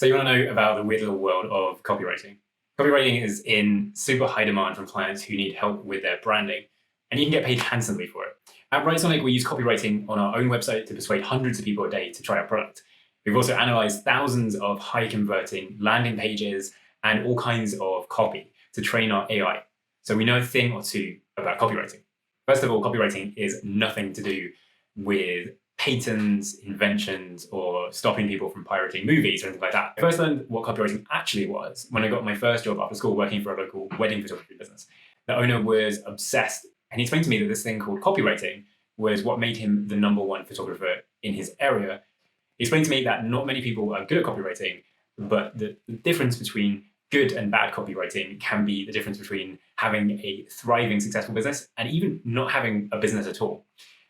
So you want to know about the weird little world of copywriting. Copywriting is in super high demand from clients who need help with their branding, and you can get paid handsomely for it. At Writesonic, we use copywriting on our own website to persuade hundreds of people a day to try our product. We've also analyzed thousands of high converting landing pages and all kinds of copy to train our AI. So we know a thing or two about copywriting. First of all, copywriting is nothing to do with patents, inventions, or stopping people from pirating movies or anything like that. I first learned what copywriting actually was when I got my first job after school working for a local wedding photography business. The owner was obsessed, and he explained to me that this thing called copywriting was what made him the #1 photographer in his area. He explained to me that not many people are good at copywriting, but the difference between good and bad copywriting can be the difference between having a thriving, successful business and even not having a business at all.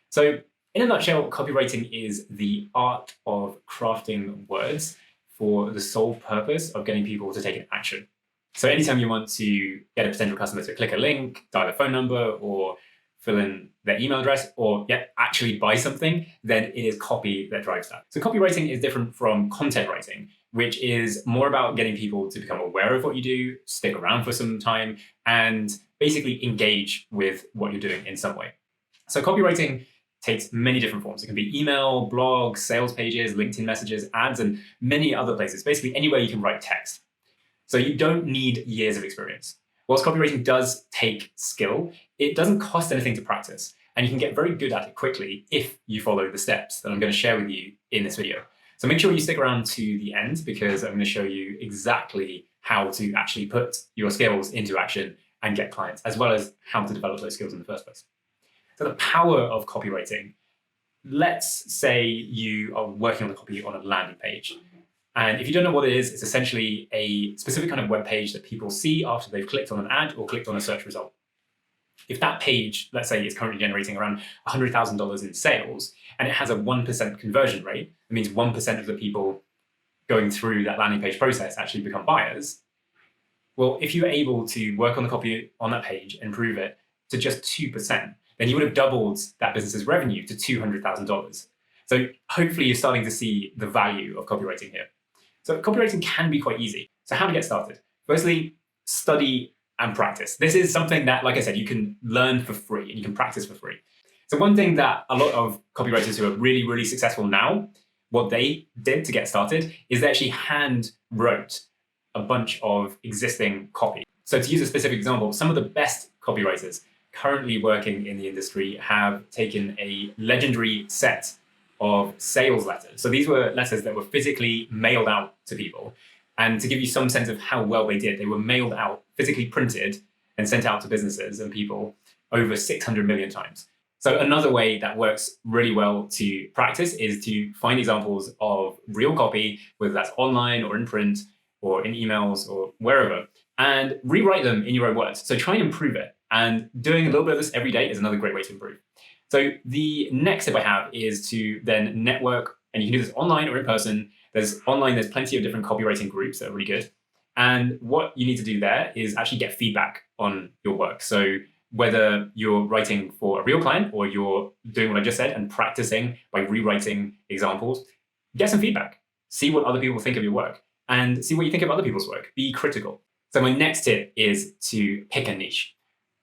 So in a nutshell, copywriting is the art of crafting words for the sole purpose of getting people to take an action. So anytime you want to get a potential customer to click a link, dial a phone number, or fill in their email address, or actually buy something, then it is copy that drives that. So copywriting is different from content writing, which is more about getting people to become aware of what you do, stick around for some time, and basically engage with what you're doing in some way. So copywriting takes many different forms. It can be email, blogs, sales pages, LinkedIn messages, ads, and many other places, basically anywhere you can write text. So you don't need years of experience. Whilst copywriting does take skill, it doesn't cost anything to practice, and you can get very good at it quickly if you follow the steps that I'm going to share with you in this video. So make sure you stick around to the end, because I'm going to show you exactly how to actually put your skills into action and get clients, as well as how to develop those skills in the first place. So the power of copywriting. Let's say you are working on the copy on a landing page. And if you don't know what it is, it's essentially a specific kind of web page that people see after they've clicked on an ad or clicked on a search result. If that page, let's say, is currently generating around $100,000 in sales, and it has a 1% conversion rate, that means 1% of the people going through that landing page process actually become buyers. Well, if you were able to work on the copy on that page and improve it to just 2%, then you would have doubled that business's revenue to $200,000. So hopefully you're starting to see the value of copywriting here. So copywriting can be quite easy. So how to get started? Firstly, study and practice. This is something that, like I said, you can learn for free and you can practice for free. So one thing that a lot of copywriters who are really, really successful now, what they did to get started is they actually hand wrote a bunch of existing copy. So to use a specific example, some of the best copywriters currently working in the industry have taken a legendary set of sales letters. So these were letters that were physically mailed out to people. And to give you some sense of how well they did, they were mailed out, physically printed, and sent out to businesses and people over 600 million times. So another way that works really well to practice is to find examples of real copy, whether that's online or in print or in emails or wherever, and rewrite them in your own words. So try and improve it. And doing a little bit of this every day is another great way to improve. So the next tip I have is to then network, and you can do this online or in person. There's plenty of different copywriting groups that are really good. And what you need to do there is actually get feedback on your work. So whether you're writing for a real client or you're doing what I just said and practicing by rewriting examples, get some feedback. See what other people think of your work and see what you think of other people's work. Be critical. So my next tip is to pick a niche.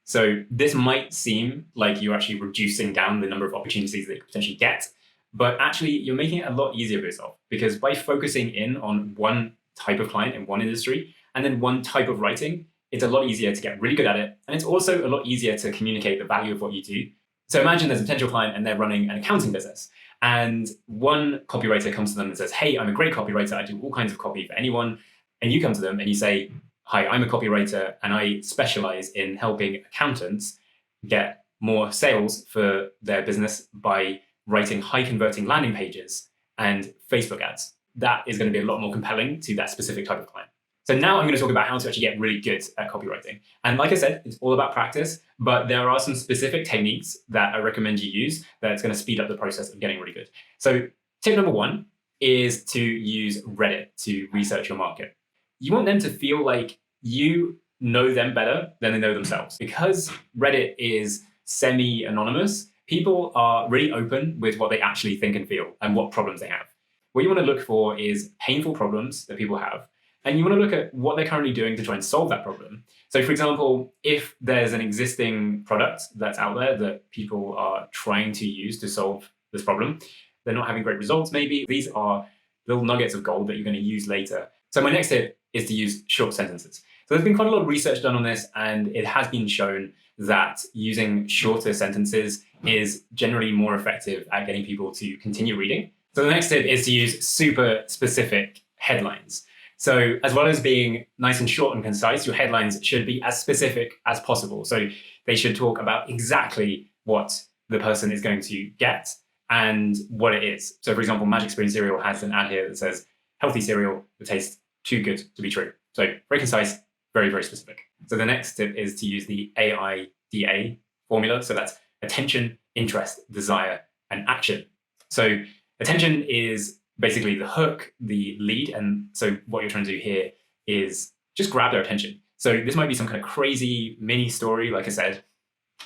So this might seem like you're actually reducing down the number of opportunities that you could potentially get, but actually you're making it a lot easier for yourself, because by focusing in on one type of client in one industry and then one type of writing, it's a lot easier to get really good at it. And it's also a lot easier to communicate the value of what you do. So imagine there's a potential client and they're running an accounting business. And one copywriter comes to them and says, hey, I'm a great copywriter. I do all kinds of copy for anyone. And you come to them and you say, hi, I'm a copywriter and I specialize in helping accountants get more sales for their business by writing high converting landing pages and Facebook ads. That is going to be a lot more compelling to that specific type of client. So now I'm going to talk about how to actually get really good at copywriting. And like I said, it's all about practice, but there are some specific techniques that I recommend you use that's going to speed up the process of getting really good. So tip number 1 is to use Reddit to research your market. You want them to feel like you know them better than they know themselves. Because Reddit is semi-anonymous, people are really open with what they actually think and feel and what problems they have. what you want to look for is painful problems that people have. And you want to look at what they're currently doing to try and solve that problem. So for example, if there's an existing product that's out there that people are trying to use to solve this problem, they're not having great results maybe. These are little nuggets of gold that you're going to use later. So my next tip is to use short sentences. So there's been quite a lot of research done on this, and it has been shown that using shorter sentences is generally more effective at getting people to continue reading. So the next tip is to use super specific headlines. So as well as being nice and short and concise, your headlines should be as specific as possible. So they should talk about exactly what the person is going to get and what it is. So for example, Magic Spoon cereal has an ad here that says, healthy cereal that tastes too good to be true. So very concise, very, very specific. So the next tip is to use the AIDA formula. So that's attention, interest, desire, and action. So attention is basically the hook, the lead. And so what you're trying to do here is just grab their attention. So this might be some kind of crazy mini story, like I said,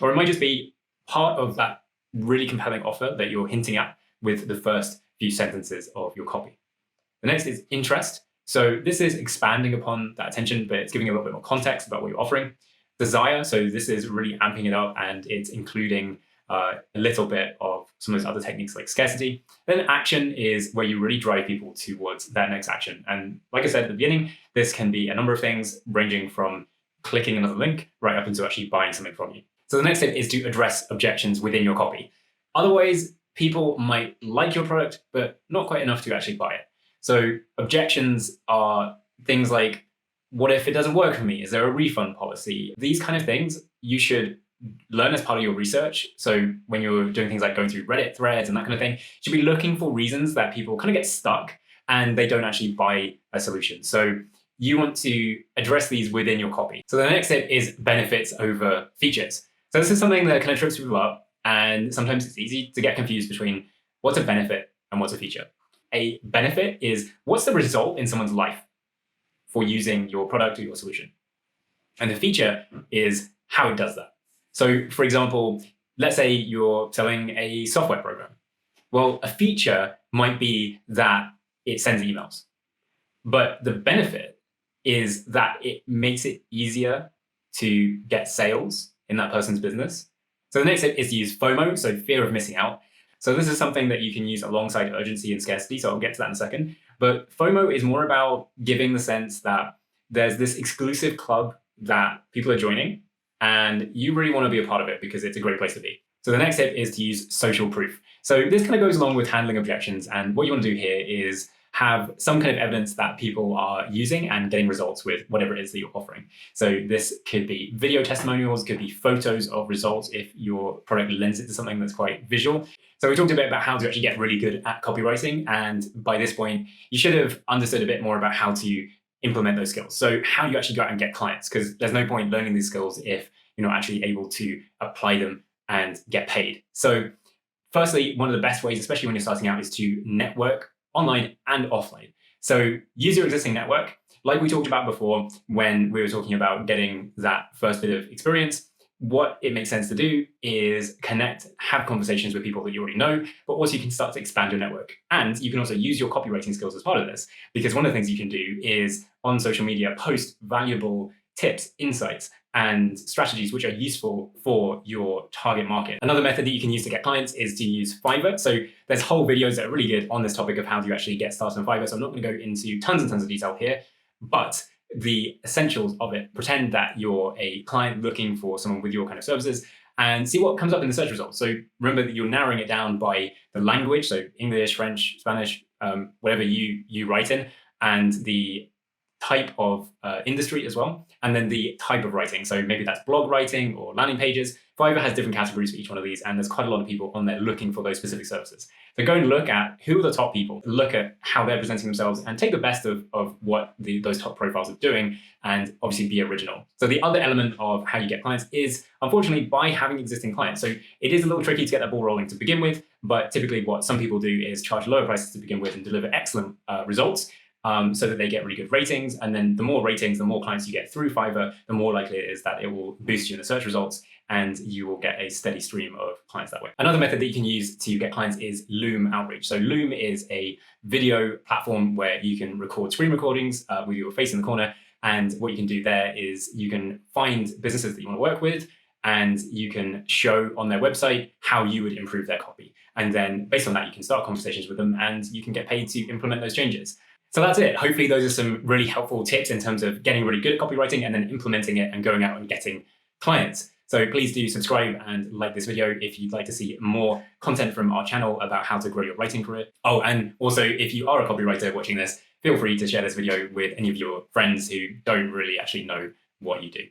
or it might just be part of that really compelling offer that you're hinting at with the first few sentences of your copy. The next is interest. So this is expanding upon that attention, but it's giving a little bit more context about what you're offering. Desire, so this is really amping it up, and it's including a little bit of some of those other techniques like scarcity. Then action is where you really drive people towards that next action. And like I said at the beginning, this can be a number of things ranging from clicking another link right up into actually buying something from you. So the next tip is to address objections within your copy. Otherwise, people might like your product, but not quite enough to actually buy it. So objections are things like, what if it doesn't work for me? Is there a refund policy? These kind of things you should learn as part of your research. So when you're doing things like going through Reddit threads and that kind of thing, you should be looking for reasons that people kind of get stuck and they don't actually buy a solution. So you want to address these within your copy. So the next tip is benefits over features. So this is something that kind of trips people up, and sometimes it's easy to get confused between what's a benefit and what's a feature. A benefit is what's the result in someone's life for using your product or your solution. And the feature is how it does that. So for example, let's say you're selling a software program. Well, a feature might be that it sends emails, but the benefit is that it makes it easier to get sales in that person's business. So the next tip is to use FOMO, so fear of missing out. So this is something that you can use alongside urgency and scarcity. So I'll get to that in a second. But FOMO is more about giving the sense that there's this exclusive club that people are joining, and you really want to be a part of it because it's a great place to be. So the next tip is to use social proof. So this kind of goes along with handling objections. And what you want to do here is have some kind of evidence that people are using and getting results with whatever it is that you're offering. So this could be video testimonials, could be photos of results if your product lends it to something that's quite visual. So we talked a bit about how to actually get really good at copywriting. And by this point, you should have understood a bit more about how to implement those skills. So how do you actually go out and get clients? Because there's no point learning these skills if you're not actually able to apply them and get paid. So firstly, one of the best ways, especially when you're starting out, is to network online and offline. So use your existing network. Like we talked about before, when we were talking about getting that first bit of experience, what it makes sense to do is connect, have conversations with people that you already know, but also you can start to expand your network. And you can also use your copywriting skills as part of this, because one of the things you can do is on social media, post valuable tips, insights, and strategies which are useful for your target market. Another method that you can use to get clients is to use Fiverr. So there's whole videos that are really good on this topic of how do you actually get started on Fiverr. So I'm not going to go into tons and tons of detail here, but the essentials of it. Pretend that you're a client looking for someone with your kind of services and see what comes up in the search results. So remember that you're narrowing it down by the language, so English, French, Spanish, whatever you write in, and the type of industry as well, and then the type of writing. So maybe that's blog writing or landing pages. Fiverr has different categories for each one of these, and there's quite a lot of people on there looking for those specific services. So go and look at who are the top people, look at how they're presenting themselves, and take the best of what those top profiles are doing, and obviously be original. So the other element of how you get clients is, unfortunately, by having existing clients. So it is a little tricky to get that ball rolling to begin with, but typically what some people do is charge lower prices to begin with and deliver excellent results. so that they get really good ratings. And then the more ratings, the more clients you get through Fiverr, the more likely it is that it will boost you in the search results and you will get a steady stream of clients that way. Another method that you can use to get clients is Loom Outreach. So Loom is a video platform where you can record screen recordings with your face in the corner. And what you can do there is you can find businesses that you want to work with, and you can show on their website how you would improve their copy. And then based on that, you can start conversations with them and you can get paid to implement those changes. So that's it. Hopefully those are some really helpful tips in terms of getting really good at copywriting and then implementing it and going out and getting clients. So please do subscribe and like this video if you'd like to see more content from our channel about how to grow your writing career. Oh, and also if you are a copywriter watching this, feel free to share this video with any of your friends who don't really actually know what you do.